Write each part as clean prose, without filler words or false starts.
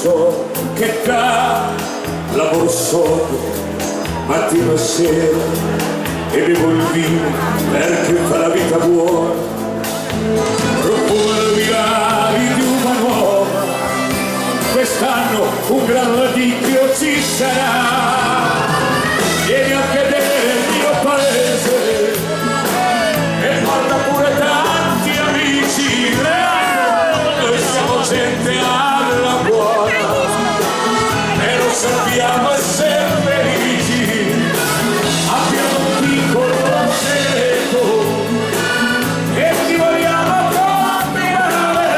so che dà lavoro solo mattino e sera e bevo il vino perché fa la vita buona. Propongo i virali di una nuova, quest'anno un gran radicchio ci sarà. Vieni a vedere il mio paese e porta pure tanti amici. Noi siamo gente alla buona e lo sappiamo essere felici. Abbiamo un piccolo segreto e ti vogliamo combinare.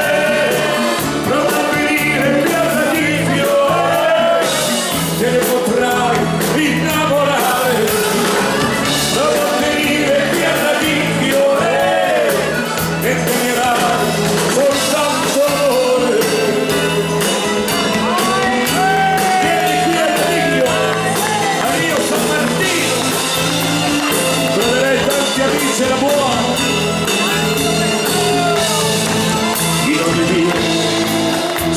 Pronto a venire qui al radicchio, te ne potrai innamorare. Pronto a venire qui al radicchio e tenerai soltanto amore. Vieni qui al radicchio, a Rio San Martino, troverai tanti amici e la buona. In ogni via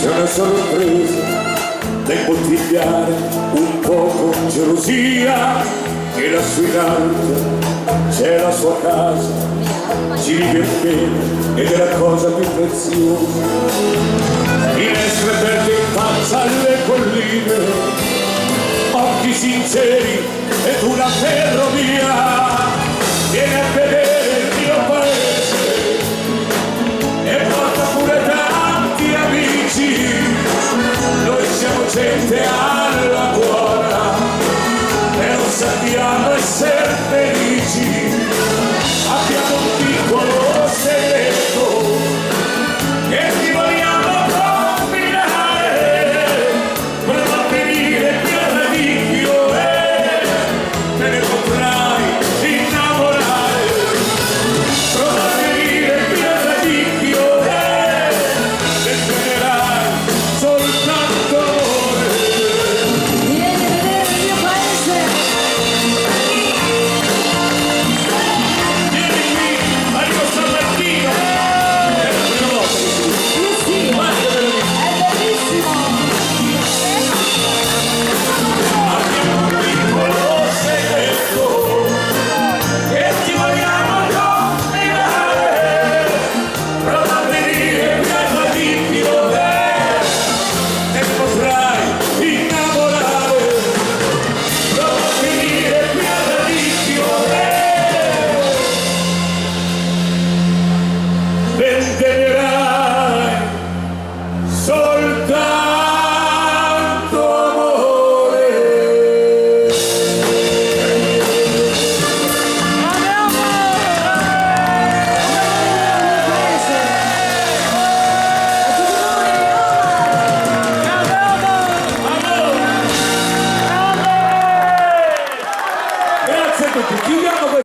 c'è una sorpresa da imbottigliare, un po' con gelosia, e lassù in alto c'è la sua casa, ci vive bene ed è la cosa più preziosa. Finestre aperte in faccia alle colline, occhi sinceri ed una ferrovia.